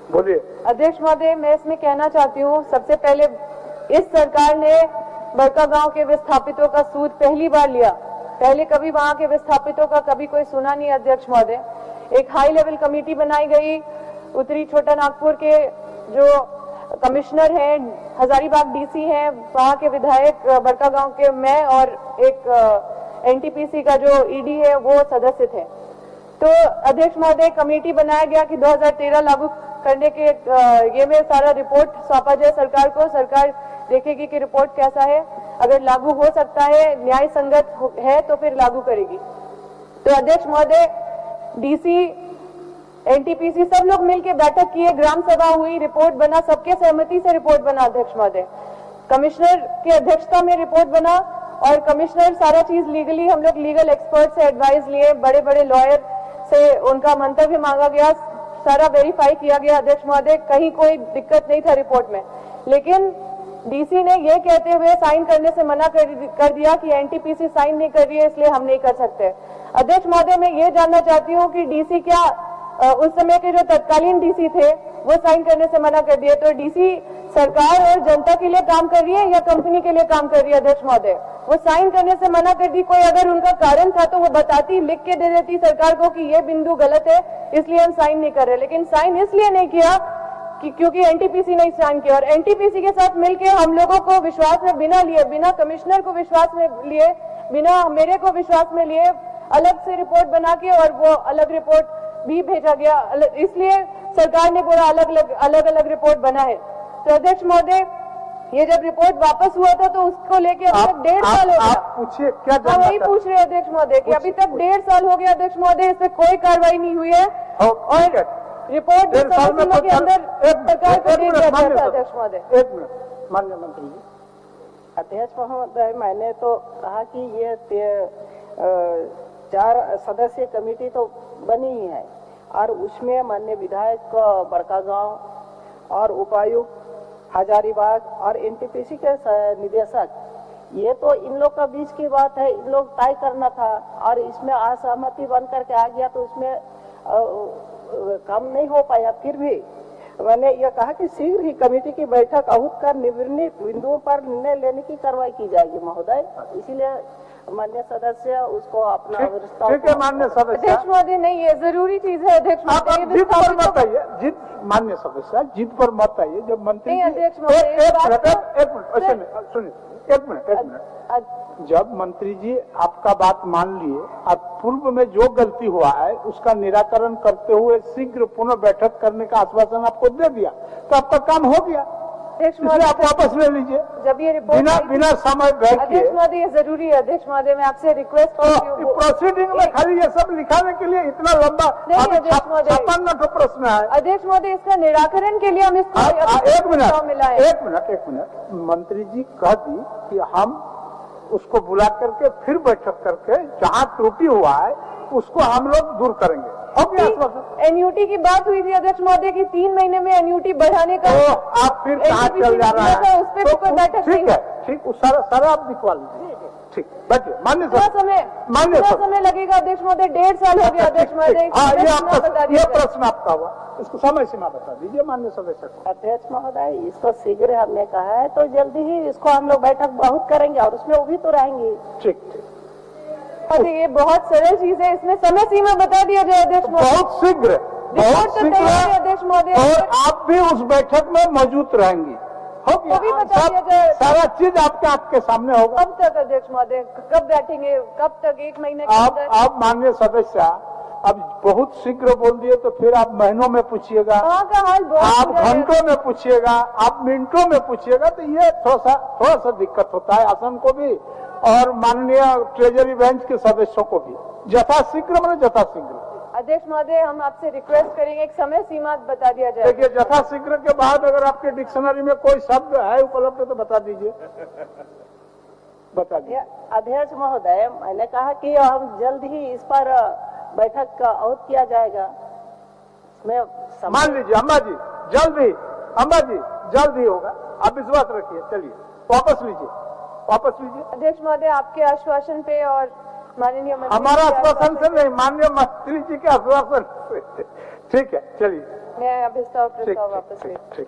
बोलिए। अध्यक्ष महोदय, मैं इसमें कहना चाहती हूँ, सबसे पहले इस सरकार ने बड़कागांव के विस्थापितों का सूद पहली बार लिया। पहले कभी वहां के विस्थापितों का कभी कोई सुना नहीं। अध्यक्ष महोदय, एक हाई लेवल कमेटी बनाई गई। उत्तरी छोटा नागपुर के जो कमिश्नर हैं, हजारीबाग डीसी हैं, वहां के विधायक, बड़कागांव के मैं और एक एनटीपीसी का जो ईडी है वो सदस्य थे। तो अध्यक्ष महोदय, कमेटी बनाया गया कि 2013 लागू करने के ये में सारा रिपोर्ट सौंपा जाए सरकार को। सरकार देखेगी कि रिपोर्ट कैसा है, अगर लागू हो सकता है, न्याय संगत है तो फिर लागू करेगी। तो अध्यक्ष महोदय, डीसी, एनटीपीसी सब लोग मिलकर बैठक किए, ग्राम सभा हुई, रिपोर्ट बना, सबके सहमति से रिपोर्ट बना। अध्यक्ष महोदय, कमिश्नर की अध्यक्षता में रिपोर्ट बना और कमिश्नर सारा चीज लीगली, हम लोग लीगल एक्सपर्ट से एडवाइस लिए, बड़े बड़े लॉयर से उनका मंतव्य मांगा गया, सारा वेरीफाई किया गया। अध्यक्ष महोदय, कहीं कोई दिक्कत नहीं था रिपोर्ट में, लेकिन डीसी ने ये कहते हुए साइन करने से मना कर दिया कि एनटीपीसी साइन नहीं कर रही है, इसलिए हम नहीं कर सकते। अध्यक्ष महोदय, मैं ये जानना चाहती हूँ कि डीसी क्या उस समय के जो तत्कालीन डीसी थे वो साइन करने से मना कर दिए, तो डीसी सरकार और जनता के लिए काम कर रही है या कंपनी के लिए काम कर रही है? अध्यक्ष महोदय, वो साइन करने से मना कर दी। कोई अगर उनका कारण था तो वो बताती, लिख के दे देती सरकार को कि ये बिंदु गलत है, इसलिए हम साइन नहीं कर रहे। लेकिन साइन इसलिए नहीं किया कि क्योंकि एनटीपीसी नहीं साइन किया, और एनटीपीसी के साथ मिलकर हम लोगों को विश्वास में बिना लिए, बिना कमिश्नर को विश्वास में लिए, बिना मेरे को विश्वास में लिए, अलग से रिपोर्ट बना के और वो अलग रिपोर्ट भी भेजा गया। इसलिए सरकार ने पूरा अलग अलग रिपोर्ट बना है। तो अध्यक्ष महोदय, ये जब रिपोर्ट वापस हुआ था तो उसको लेके अभी तक 1.5 साल हो गया। आप पूछिए क्या हाँ, वही पूछ रहे हैं अध्यक्ष महोदय कि अभी तक 1.5 साल हो गया। अध्यक्ष महोदय, इस पे कोई कार्रवाई नहीं हुई है और रिपोर्ट के अंदर सरकार को दे दिया गया था। अध्यक्ष महोदय, एक मिनट, माननीय मंत्री जी। अध्यक्ष महोदय, मैंने तो कहा कि ये 4 सदस्यीय कमेटी तो बनी ही है और उसमें माननीय विधायक बड़कागांव और उपायुक्त हजारीबाग और एनटीपीसी के निदेशक, ये तो इन लोग का बीच की बात है, इन लोग तय करना था और इसमें असहमति बन करके आ गया तो उसमें काम नहीं हो पाया। फिर भी मैंने यह कहा कि शीघ्र ही कमेटी की बैठक आहूत कर निर्णित बिंदुओं पर निर्णय लेने की कार्रवाई की जाएगी महोदय। इसीलिए माननीय सदस्य उसको अपना ठीक है माननीय सदस्य। अध्यक्ष महोदय, नहीं, ये जरूरी चीज है। अध्यक्ष महोदय, जिद पर मत आइए, जिद माननीय सदस्य, जिद पर मत आइए। जब मंत्री अध्यक्ष एक मिनट, जब मंत्री जी आपका बात मान लिए, अब पूर्व में जो गलती हुआ है उसका निराकरण करते हुए शीघ्र पुनः बैठक करने का आश्वासन आपको दे दिया तो आपका काम हो गया। इसलिए आप वापस ले लीजिए। जब ये रिपोर्ट बिना समय व्यय किए। अध्यक्ष महोदय, ये जरूरी है। अध्यक्ष महोदय, मैं आपसे रिक्वेस्ट करती हूँ, प्रोसीडिंग में खाली ये सब लिखाने के लिए इतना लंबा 56 प्रश्न है। अध्यक्ष महोदय, इसका निराकरण के लिए हम इसको एक मिनट, मंत्री जी कह दी कि हम उसको बुला करके फिर बैठक करके जहाँ त्रुटि हुआ है उसको हम लोग दूर करेंगे। एनयूटी की बात हुई थी अध्यक्ष महोदय की 3 महीने में एनयूटी बढ़ाने का, तो आप फिर कहाँ चल जा रहा है? उस पर कोई बैठक ठीक है, ठीक, सारा आप दिखवा लीजिए। ठीक, बैठिए। मान्य समय लगेगा अध्यक्ष महोदय, 1.5 साल हो गया। अध्यक्ष महोदय, ये प्रश्न आपका हुआ, इसको समय सीमा बता दीजिए माननीय सदस्य को। अध्यक्ष महोदय, इसको शीघ्र हमने कहा है तो जल्दी ही इसको हम लोग बैठक बहुत करेंगे और उसमें वो भी तो रहेंगे। ठीक, ये बहुत सरल चीज है, इसमें समय सीमा बता दिया जाए अध्यक्ष महोदय। बहुत शीघ्र अध्यक्ष महोदय, और आप भी उस बैठक में मौजूद रहेंगी। हो गया, सारा चीज आपके सामने होगा। कब तक अध्यक्ष महोदय, कब बैठेंगे, कब तक? 1 महीने के अंदर? आप माननीय सदस्य अब बहुत शीघ्र बोल दिए तो फिर आप महीनों में पूछिएगा, आप घंटों में पूछिएगा, आप मिनटों में पूछिएगा, तो ये थोड़ा सा दिक्कत होता है आसन को भी और माननीय ट्रेजरी बेंच के सदस्यों को भी। यथाशीघ्र मैंने यथाशीघ्र। अध्यक्ष महोदय, हम आपसे रिक्वेस्ट करेंगे एक समय सीमा बता दिया जाए। देखिए, यथाशीघ्र के बाद अगर आपके डिक्शनरी में कोई शब्द है उपलब्ध तो बता दीजिए। बता दीजिए। अध्यक्ष महोदय, मैंने कहा कि हम जल्द ही इस पर बैठक का आहूत किया जाएगा। मान लीजिए अम्बा जी, जल्द ही होगा, आप विश्वास रखिए। चलिए वापस लीजिए। अध्यक्ष महोदय, आपके आश्वासन पे और माननीय मंत्री, हमारा आश्वासन से नहीं, माननीय मंत्री जी के आश्वासन से। ठीक है, चलिए। मैं अभिस्ताव ठीक प्रस्ताव ठीक वापस ठीक लेती हूँ। ठीक